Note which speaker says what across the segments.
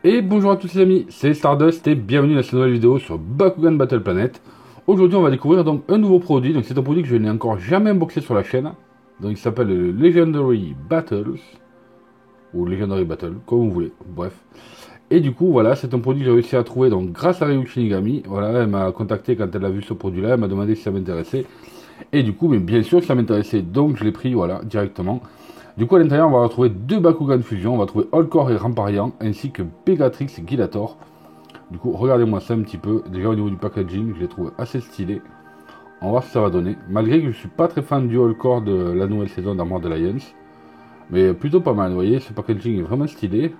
Speaker 1: Et bonjour à tous les amis, c'est Stardust et bienvenue dans cette nouvelle vidéo sur Bakugan Battle Planet. Aujourd'hui on va découvrir donc un nouveau produit, donc c'est un produit que je n'ai encore jamais unboxé sur la chaîne. Donc il s'appelle le Legendary Battles, ou Legendary Battle, comme vous voulez, bref. Et du coup voilà, c'est un produit que j'ai réussi à trouver donc grâce à Ryu Shinigami. Voilà, elle m'a contacté quand elle a vu ce produit là, elle m'a demandé si ça m'intéressait. Et du coup, mais bien sûr que ça m'intéressait, donc je l'ai pris voilà, directement. Du coup, à l'intérieur, on va retrouver deux Bakugan Fusion. On va trouver Holcor et Ramparian, ainsi que Pegatrix et Gilator. Du coup, regardez-moi ça un petit peu. Déjà, au niveau du packaging, je les trouve assez stylés. On va voir ce que ça va donner. Malgré que je suis pas très fan du Holcor de la nouvelle saison d'Armor Alliance. Mais plutôt pas mal, vous voyez, ce packaging est vraiment stylé.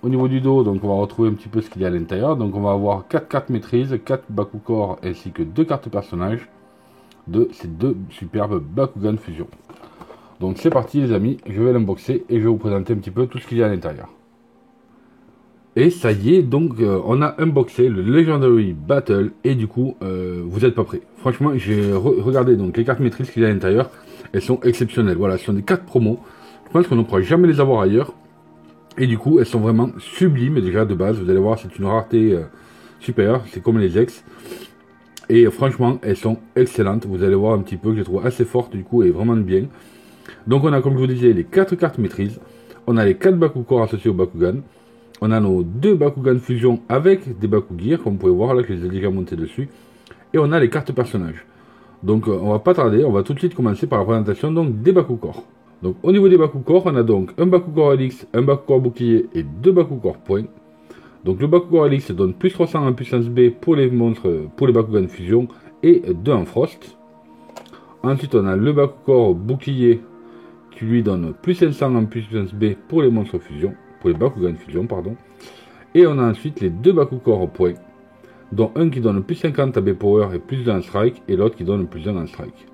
Speaker 1: Au niveau du dos, donc on va retrouver un petit peu ce qu'il y a à l'intérieur. Donc on va avoir 4 cartes maîtrise, 4 Bakukor, ainsi que 2 cartes personnages de ces deux superbes Bakugan Fusion. Donc c'est parti les amis, je vais l'unboxer et je vais vous présenter un petit peu tout ce qu'il y a à l'intérieur. Et ça y est, donc on a unboxé le Legendary Battle et du coup vous n'êtes pas prêts. Franchement j'ai regardé donc les cartes maîtrises qu'il y a à l'intérieur, elles sont exceptionnelles. Voilà, ce sont des cartes promo. Je pense qu'on ne pourra jamais les avoir ailleurs. Et du coup elles sont vraiment sublimes déjà de base. Vous allez voir, c'est une rareté supérieure, c'est comme les ex. Et franchement elles sont excellentes. Vous allez voir un petit peu que je les trouve assez fortes du coup et vraiment bien. Donc on a, comme je vous disais, les 4 cartes maîtrise. On a les 4 Bakukor associés au Bakugan. On a nos 2 Bakugan Fusion avec des Bakugir, comme vous pouvez voir, là je les ai déjà montés dessus. Et on a les cartes personnages. Donc on va pas tarder, on va tout de suite commencer par la présentation donc, des Bakukor. Donc au niveau des Bakukor, on a donc un Bakukor Helix, un Bakukor Bouclier et 2 Bakukor Point. Donc le Bakukor Helix donne plus 300 en puissance B pour les monstres, pour les Bakugan Fusion et 2 en Frost. Ensuite on a le Bakukor Bouclier qui lui donne plus 500 en puissance B pour les monstres fusion, pour les Bakugan fusion, pardon. Et on a ensuite les deux Bakukor au point, dont un qui donne plus 50 à B power et plus 1 en strike, et l'autre qui donne plus 1 en strike.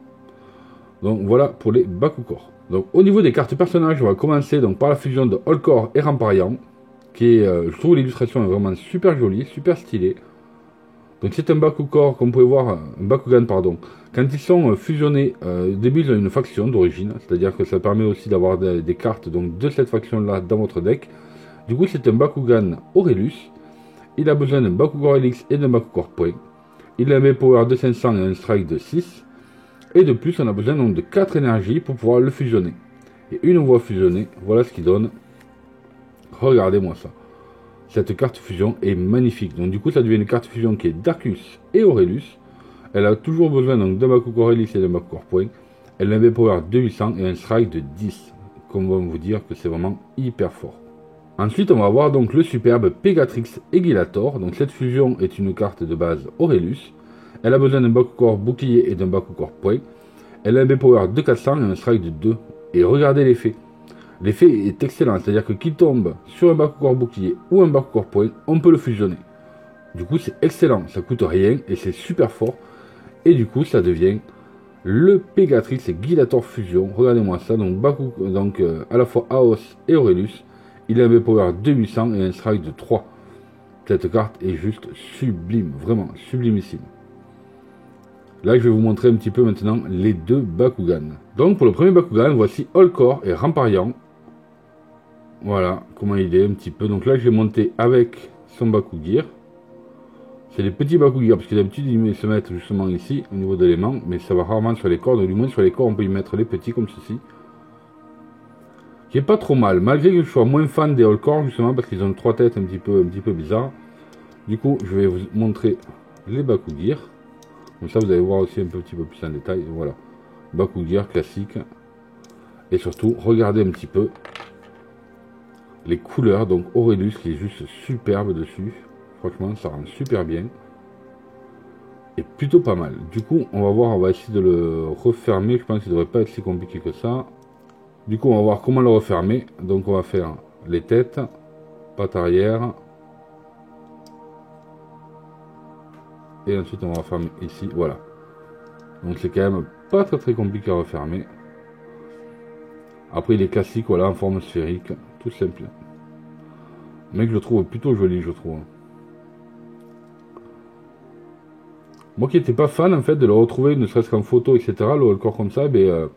Speaker 1: Donc voilà pour les Bakukor. Donc au niveau des cartes personnages, on va commencer donc par la fusion de Holcor et Ramparian, qui est, je trouve l'illustration est vraiment super jolie, super stylée. Donc c'est un Bakukor, comme vous pouvez voir, un Bakugan pardon. Quand ils sont fusionnés, au début ils ont une faction d'origine, c'est-à-dire que ça permet aussi d'avoir des cartes donc, de cette faction-là dans votre deck. Du coup c'est un Bakugan Aurelius, il a besoin d'un Bakukor Helix et d'un Bakukor Point. Il a un power de 500 et un strike de 6. Et de plus on a besoin donc de 4 énergies pour pouvoir le fusionner. Et une fois fusionné, voilà ce qu'il donne. Regardez-moi ça. Cette carte fusion est magnifique. Donc du coup ça devient une carte fusion qui est Darkus et Aurelius. Elle a toujours besoin donc d'un Bakukor Helix et d'un Bakukor Point. Elle a un power de 800 et un strike de 10. Comme on va vous dire que c'est vraiment hyper fort. Ensuite on va voir donc le superbe Pegatrix et Gilator. Donc cette fusion est une carte de base Aurelius. Elle a besoin d'un Bakukor Bouclier et d'un Bakukor Point. Elle a un power de 400 et un strike de 2. Et regardez l'effet. L'effet est excellent, c'est-à-dire que qu'il tombe sur un Bakukor Bouclier ou un Bakukor Point, on peut le fusionner. Du coup c'est excellent, ça coûte rien et c'est super fort. Et du coup ça devient le Pegatrix et Gilator Fusion. Regardez-moi ça, donc, à la fois Aos et Aurelius. Il a un power de 800 et un strike de 3. Cette carte est juste sublime, vraiment sublimissime. Là, je vais vous montrer un petit peu maintenant les deux Bakugan. Donc, pour le premier Bakugan, voici Holcor et Ramparian. Voilà comment il est un petit peu. Donc là, je l'ai monté avec son Bakugir. C'est les petits Bakugir, parce que d'habitude, ils se mettent justement ici, au niveau de l'aimant, mais ça va rarement sur les corps. Donc, du moins, sur les corps, on peut y mettre les petits comme ceci. Qui est pas trop mal, malgré que je sois moins fan des Holcor, justement, parce qu'ils ont 3 têtes un petit peu bizarres. Du coup, je vais vous montrer les Bakugir. Comme ça, vous allez voir aussi un petit peu plus en détail. Voilà. Bakugir classique. Et surtout, regardez un petit peu les couleurs. Donc, Aurelius qui est juste superbe dessus. Franchement, ça rend super bien. Et plutôt pas mal. Du coup, on va voir, on va essayer de le refermer. Je pense qu'il ne devrait pas être si compliqué que ça. Du coup, on va voir comment le refermer. Donc, on va faire les têtes, patte arrière. Et ensuite, on va refermer ici. Voilà. Donc, c'est quand même pas très compliqué à refermer. Après, il est classique, voilà, en forme sphérique. Tout simple. Mais je le trouve plutôt joli, je trouve. Moi qui n'étais pas fan, en fait, de le retrouver, ne serait-ce qu'en photo, etc., le Holcor comme ça, ben,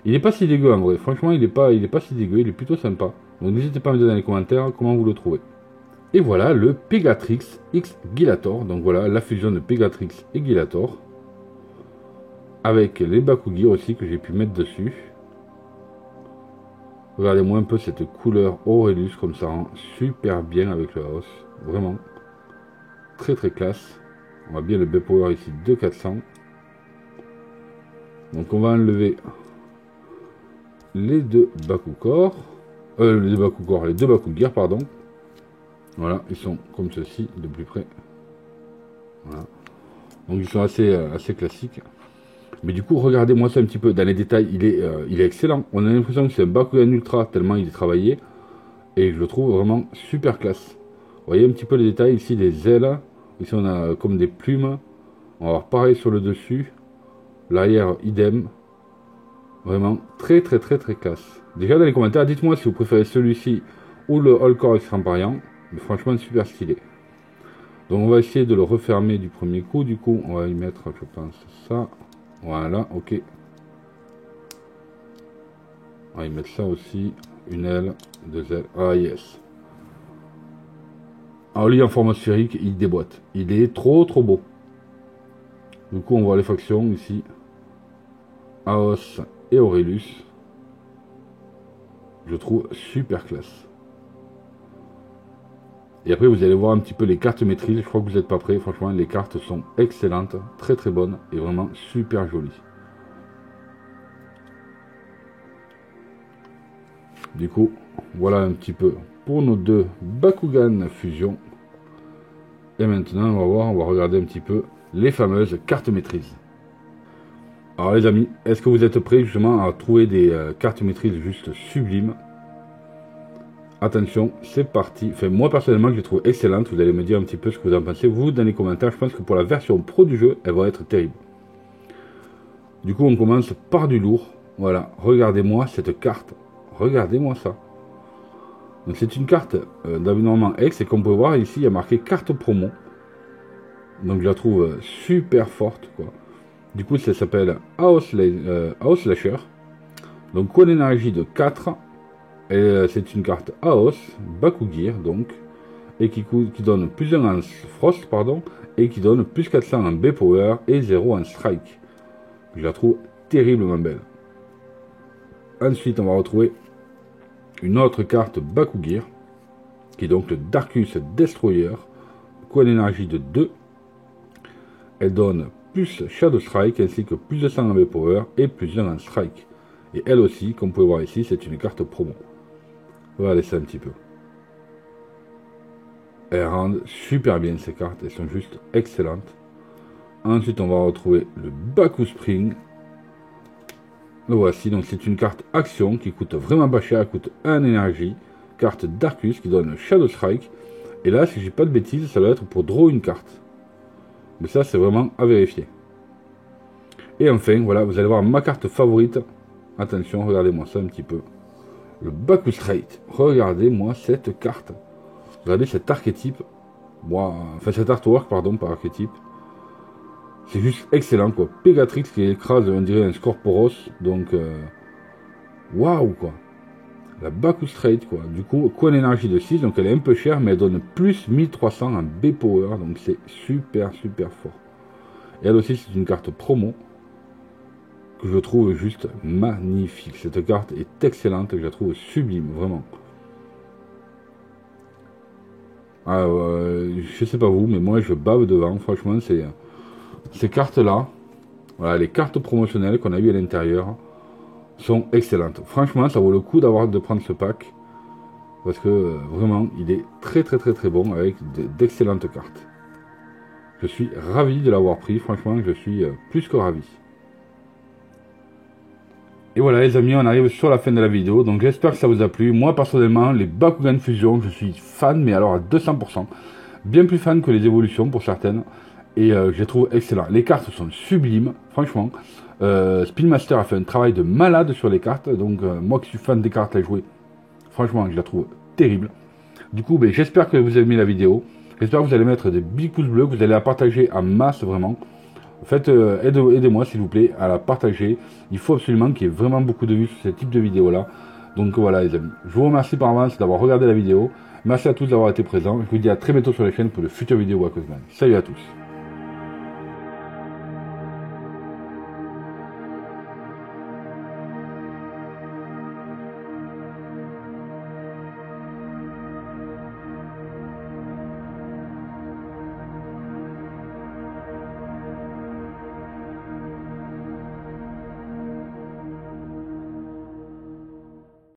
Speaker 1: il n'est pas si dégueu, en vrai. Franchement, il est pas si dégueu, il est plutôt sympa. Donc, n'hésitez pas à me dire dans les commentaires comment vous le trouvez. Et voilà le Pegatrix X Gilator. Donc voilà la fusion de Pegatrix et Gilator. Avec les Bakugear aussi que j'ai pu mettre dessus. Regardez-moi un peu cette couleur Aurelius comme ça rend super bien avec le Aos. Vraiment très très classe. On a bien le B-Power ici de 400. Donc on va enlever les deux Bakucore. Les deux Bakugear, pardon. Voilà, ils sont comme ceci de plus près. Voilà. Donc ils sont assez classiques. Mais du coup, regardez-moi ça un petit peu. Dans les détails, il est excellent. On a l'impression que c'est un Bakugan Ultra tellement il est travaillé. Et je le trouve vraiment super classe. Vous voyez un petit peu les détails ici, les ailes. Ici on a comme des plumes. On va voir pareil sur le dessus. L'arrière idem. Vraiment très classe. Déjà dans les commentaires, dites-moi si vous préférez celui-ci ou le All-Core Extramparian. Mais franchement super stylé. Donc on va essayer de le refermer du premier coup. Du coup on va y mettre, je pense, ça. Voilà, ok. On va y mettre ça aussi. Une aile, deux ailes. Ah yes. Alors lui en format sphérique, il déboîte. Il est trop beau. Du coup on voit les factions ici. Aos et Aurelius. Je trouve super classe. Et après vous allez voir un petit peu les cartes maîtrise. Je crois que vous n'êtes pas prêts. Franchement les cartes sont excellentes. Très bonnes. Et vraiment super jolies. Du coup voilà un petit peu pour nos deux Bakugan fusion. Et maintenant on va regarder un petit peu les fameuses cartes maîtrise. Alors les amis, est-ce que vous êtes prêts justement à trouver des cartes maîtrise juste sublimes? Attention, c'est parti. Enfin, moi personnellement, je les trouve excellentes. Vous allez me dire un petit peu ce que vous en pensez. Vous, dans les commentaires, je pense que pour la version pro du jeu, elle va être terrible. Du coup, on commence par du lourd. Voilà, regardez-moi cette carte. Regardez-moi ça. Donc c'est une carte d'abonnement X. Et comme vous pouvez voir ici, il y a marqué carte promo. Donc je la trouve super forte, quoi. Du coup, ça s'appelle Aos Slasher. Donc, quoi d'énergie de 4. Et c'est une carte Aos, Bakugear, donc. Et qui donne plus 1 en Frost, pardon. Et qui donne plus 400 en B-Power et 0 en Strike. Je la trouve terriblement belle. Ensuite, on va retrouver une autre carte Bakugear. Qui est donc le Darkus Destroyer. Quoi d'énergie de 2. Elle donne plus Shadow Strike ainsi que plus de 100 en B-Power et plus 1 en Strike. Et elle aussi, comme vous pouvez voir ici, c'est une carte promo. Regardez ça un petit peu. Elles rendent super bien ces cartes, elles sont juste excellentes. Ensuite, on va retrouver le Baku Spring. Le voici, donc c'est une carte action qui coûte vraiment pas cher, elle coûte 1 énergie. Carte Darkus qui donne Shadow Strike. Et là, si j'ai pas de bêtises, ça doit être pour draw une carte. Mais ça, c'est vraiment à vérifier. Et enfin, voilà, vous allez voir ma carte favorite. Attention, regardez-moi ça un petit peu. Le Baku Straight. Regardez-moi cette carte. Regardez cet archétype. Enfin, cet artwork, pardon, par archétype. C'est juste excellent, quoi. Pegatrix qui écrase, on dirait un Scorporos. Donc, waouh, quoi. La Baku Straight, quoi. Du coup, quoi d'énergie de 6. Donc, elle est un peu chère, mais elle donne plus 1300 en B-Power. Donc, c'est super fort. Et elle aussi, c'est une carte promo. Que je trouve juste magnifique. Cette carte est excellente et je la trouve sublime, vraiment. Je sais pas vous, mais moi je bave devant. Franchement, ces cartes-là, voilà, les cartes promotionnelles qu'on a eues à l'intérieur sont excellentes. Franchement, ça vaut le coup de prendre ce pack. Parce que vraiment, il est très bon avec d'excellentes cartes. Je suis ravi de l'avoir pris. Franchement, je suis plus que ravi. Et voilà les amis, on arrive sur la fin de la vidéo, donc j'espère que ça vous a plu. Moi personnellement, les Bakugan Fusion, je suis fan, mais alors à 200%. Bien plus fan que les évolutions pour certaines. Et je les trouve excellents. Les cartes sont sublimes, franchement. Spin Master a fait un travail de malade sur les cartes. Donc moi qui suis fan des cartes à jouer, franchement je la trouve terrible. Du coup, j'espère que vous avez aimé la vidéo. J'espère que vous allez mettre des big pouces bleus, que vous allez la partager en masse vraiment. Faites, aidez-moi s'il vous plaît à la partager. Il faut absolument qu'il y ait vraiment beaucoup de vues sur ce type de vidéo là. Donc voilà les amis. Je vous remercie par avance d'avoir regardé la vidéo. Merci à tous d'avoir été présents. Je vous dis à très bientôt sur la chaîne pour de futures vidéos Wakozman. Salut à tous.